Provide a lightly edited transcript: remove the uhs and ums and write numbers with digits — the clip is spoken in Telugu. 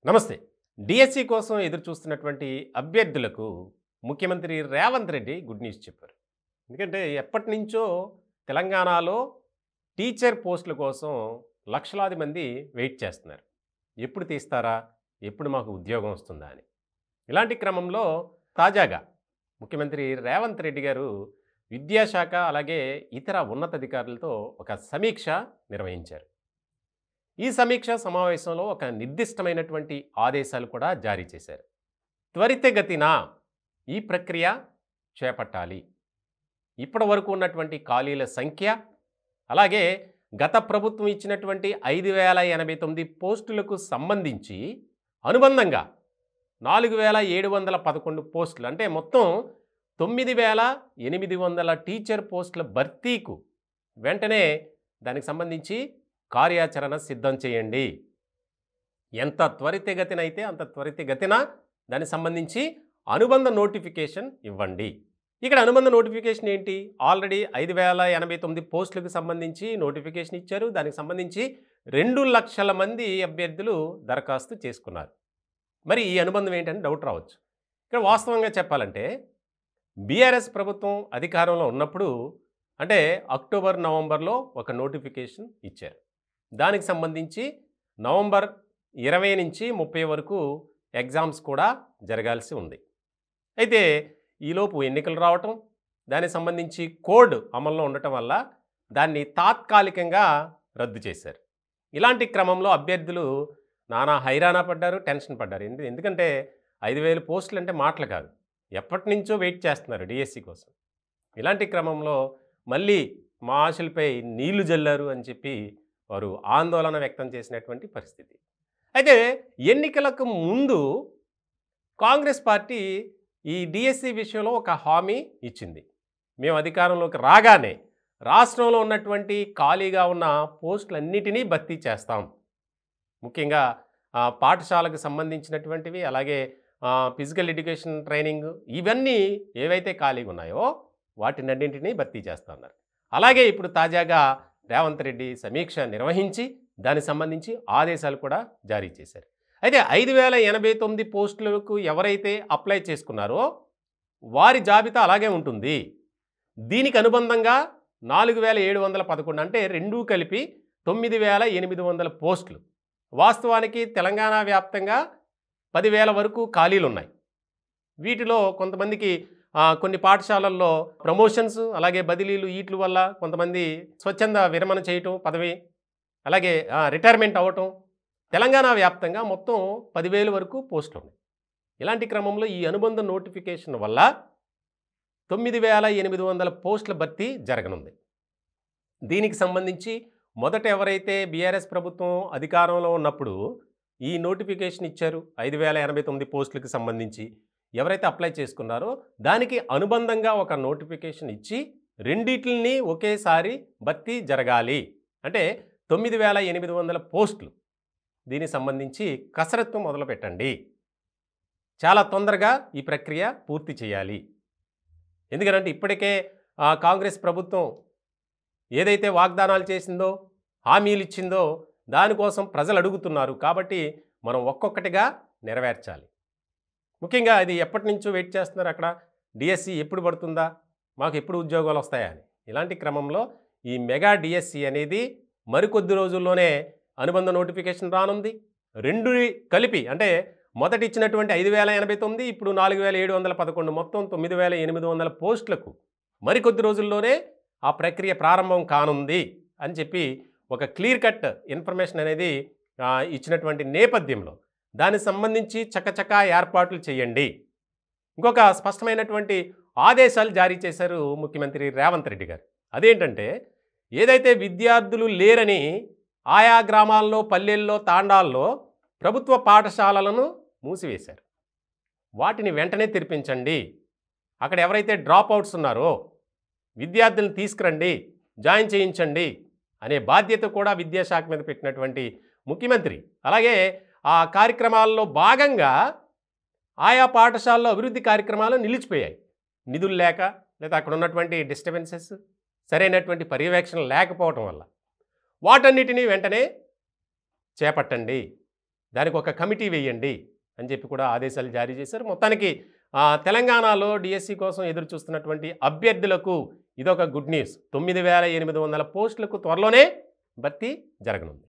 నమస్తే. డిఎస్సి కోసం ఎదురు చూస్తున్నటువంటి అభ్యర్థులకు ముఖ్యమంత్రి రేవంత్ రెడ్డి గుడ్ న్యూస్ చెప్పారు. ఎందుకంటే ఎప్పటినుంచో తెలంగాణలో టీచర్ పోస్టుల కోసం లక్షలాది మంది వెయిట్ చేస్తున్నారు. ఎప్పుడు తీస్తారా? ఎప్పుడు మాకు ఉద్యోగం వస్తుందా అని. ఇలాంటి క్రమంలో తాజాగా ముఖ్యమంత్రి రేవంత్ రెడ్డి గారు విద్యాశాఖ అలాగే ఇతర ఉన్నతాధికారులతో ఒక సమీక్ష నిర్వహించారు. ఈ సమీక్ష సమావేశంలో ఒక నిర్దిష్టమైనటువంటి ఆదేశాలు కూడా జారీ చేశారు. త్వరితగతిన ఈ ప్రక్రియ చేపట్టాలి. ఇప్పటి వరకు ఉన్నటువంటి ఖాళీల సంఖ్య అలాగే గత ప్రభుత్వం ఇచ్చినటువంటి 5089 పోస్టులకు సంబంధించి అనుబంధంగా 4711 పోస్టులు అంటే మొత్తం 9800 టీచర్ పోస్టుల భర్తీకు వెంటనే దానికి సంబంధించి కార్యాచరణ సిద్ధం చేయండి. ఎంత త్వరితగతిన అయితే అంత త్వరితగతిన దానికి సంబంధించి అనుబంధ నోటిఫికేషన్ ఇవ్వండి. ఇక్కడ అనుబంధ నోటిఫికేషన్ ఏంటి? ఆల్రెడీ 5089 పోస్టులకు సంబంధించి నోటిఫికేషన్ ఇచ్చారు. దానికి సంబంధించి 2 లక్షల మంది అభ్యర్థులు దరఖాస్తు చేసుకున్నారు. మరి ఈ అనుబంధం ఏంటని డౌట్ రావచ్చు. ఇక్కడ వాస్తవంగా చెప్పాలంటే బీఆర్ఎస్ ప్రభుత్వం అధికారంలో ఉన్నప్పుడు అంటే అక్టోబర్ నవంబర్లో ఒక నోటిఫికేషన్ ఇచ్చారు. దానికి సంబంధించి నవంబర్ 20 నుంచి 30 వరకు ఎగ్జామ్స్ కూడా జరగాల్సి ఉంది. అయితే ఈలోపు ఎన్నికలు రావటం దానికి సంబంధించి కోడ్ అమల్లో ఉండటం వల్ల దాన్ని తాత్కాలికంగా రద్దు చేశారు. ఇలాంటి క్రమంలో అభ్యర్థులు నానా హైరాణ పడ్డారు, టెన్షన్ పడ్డారు. ఎందుకంటే 5000 పోస్టులు అంటే మాటలు కాదు. ఎప్పటి నుంచో వెయిట్ చేస్తున్నారు డిఎస్సి కోసం. ఇలాంటి క్రమంలో మళ్ళీ మా ఆశలపై నీళ్లు జల్లారు అని చెప్పి వారు ఆందోళన వ్యక్తం చేసినటువంటి పరిస్థితి. అయితే ఎన్నికలకు ముందు కాంగ్రెస్ పార్టీ ఈ డిఎస్సి విషయంలో ఒక హామీ ఇచ్చింది. మేము అధికారంలోకి రాగానే రాష్ట్రంలో ఉన్నటువంటి ఖాళీగా ఉన్న పోస్టులన్నిటినీ భర్తీ చేస్తాం. ముఖ్యంగా పాఠశాలకు సంబంధించినటువంటివి అలాగే ఫిజికల్ ఎడ్యుకేషన్ ట్రైనింగ్ ఇవన్నీ ఏవైతే ఖాళీగా ఉన్నాయో వాటినన్నింటినీ భర్తీ చేస్తున్నారు. అలాగే ఇప్పుడు తాజాగా రేవంత్ రెడ్డి సమీక్ష నిర్వహించి దానికి సంబంధించి ఆదేశాలు కూడా జారీ చేశారు. అయితే 5089 పోస్టులకు ఎవరైతే అప్లై చేసుకున్నారో వారి జాబితా అలాగే ఉంటుంది. దీనికి అనుబంధంగా 4711 అంటే రెండూ కలిపి 9800 పోస్టులు. వాస్తవానికి తెలంగాణ వ్యాప్తంగా 10,000 వరకు ఖాళీలు ఉన్నాయి. వీటిలో కొంతమందికి కొన్ని పాఠశాలల్లో ప్రమోషన్స్ అలాగే బదిలీలు వీటి వల్ల కొంతమంది స్వచ్ఛంద విరమణ చేయటం పదవి అలాగే రిటైర్మెంట్ అవ్వటం తెలంగాణ వ్యాప్తంగా మొత్తం 10,000 వరకు పోస్టులు ఉన్నాయి. ఇలాంటి క్రమంలో ఈ అనుబంధ నోటిఫికేషన్ వల్ల 9800 పోస్టుల భర్తీ జరగనుంది. దీనికి సంబంధించి మొదట ఎవరైతే బీఆర్ఎస్ ప్రభుత్వం అధికారంలో ఉన్నప్పుడు ఈ నోటిఫికేషన్ ఇచ్చారు 5089 పోస్టులకు సంబంధించి ఎవరైతే అప్లై చేసుకున్నారో దానికి అనుబంధంగా ఒక నోటిఫికేషన్ ఇచ్చి రెండిటిని ఒకేసారి భర్తీ జరగాలి. అంటే 9800 పోస్టులు. దీనికి సంబంధించి కసరత్తు మొదలు పెట్టండి. చాలా తొందరగా ఈ ప్రక్రియ పూర్తి చేయాలి. ఎందుకంటే ఇప్పటికే కాంగ్రెస్ ప్రభుత్వం ఏదైతే వాగ్దానాలు చేసిందో హామీలు ఇచ్చిందో దానికోసం ప్రజలు అడుగుతున్నారు. కాబట్టి మనం ఒక్కొక్కటిగా నెరవేర్చాలి. ముఖ్యంగా అది ఎప్పటి నుంచో వెయిట్ చేస్తున్నారు. అక్కడ డిఎస్సి ఎప్పుడు పడుతుందా, మాకు ఎప్పుడు ఉద్యోగాలు వస్తాయా అని. ఇలాంటి క్రమంలో ఈ మెగా డిఎస్సి అనేది మరికొద్ది రోజుల్లోనే అనుబంధ నోటిఫికేషన్ రానుంది. రెండు కలిపి అంటే మొదటి ఇచ్చినటువంటి 5089 ఇప్పుడు 4711 మొత్తం 9800 పోస్టులకు మరికొద్ది రోజుల్లోనే ఆ ప్రక్రియ ప్రారంభం కానుంది అని చెప్పి ఒక క్లియర్ కట్ ఇన్ఫర్మేషన్ అనేది ఇచ్చినటువంటి నేపథ్యంలో దానికి సంబంధించి చకచకా ఏర్పాట్లు చేయండి. ఇంకొక స్పష్టమైనటువంటి ఆదేశాలు జారీ చేశారు ముఖ్యమంత్రి రేవంత్ రెడ్డి గారు. అదేంటంటే ఏదైతే విద్యార్థులు లేరని ఆయా గ్రామాల్లో పల్లెల్లో తాండాల్లో ప్రభుత్వ పాఠశాలలను మూసివేశారు. వాటిని వెంటనే తెరిపించండి. అక్కడ ఎవరైతే డ్రాప్ అవుట్స్ ఉన్నారో విద్యార్థులను తీసుకురండి, జాయిన్ చేయించండి అనే బాధ్యత కూడా విద్యాశాఖ మీద పెట్టినటువంటి ముఖ్యమంత్రి అలాగే ఆ కార్యక్రమాల్లో భాగంగా ఆయా పాఠశాలలో అభివృద్ధి కార్యక్రమాలు నిలిచిపోయాయి. నిధులు లేక లేదా అక్కడ ఉన్నటువంటి డిస్టర్బెన్సెస్ సరైనటువంటి పర్యవేక్షణ లేకపోవటం వల్ల వాటన్నిటినీ వెంటనే చేపట్టండి. దానికి ఒక కమిటీ వేయండి అని చెప్పి కూడా ఆదేశాలు జారీ చేశారు. మొత్తానికి తెలంగాణలో డిఎస్సి కోసం ఎదురు చూస్తున్నటువంటి అభ్యర్థులకు ఇదొక గుడ్ న్యూస్. 9,800 పోస్టులకు త్వరలోనే భర్తీ జరగనుంది.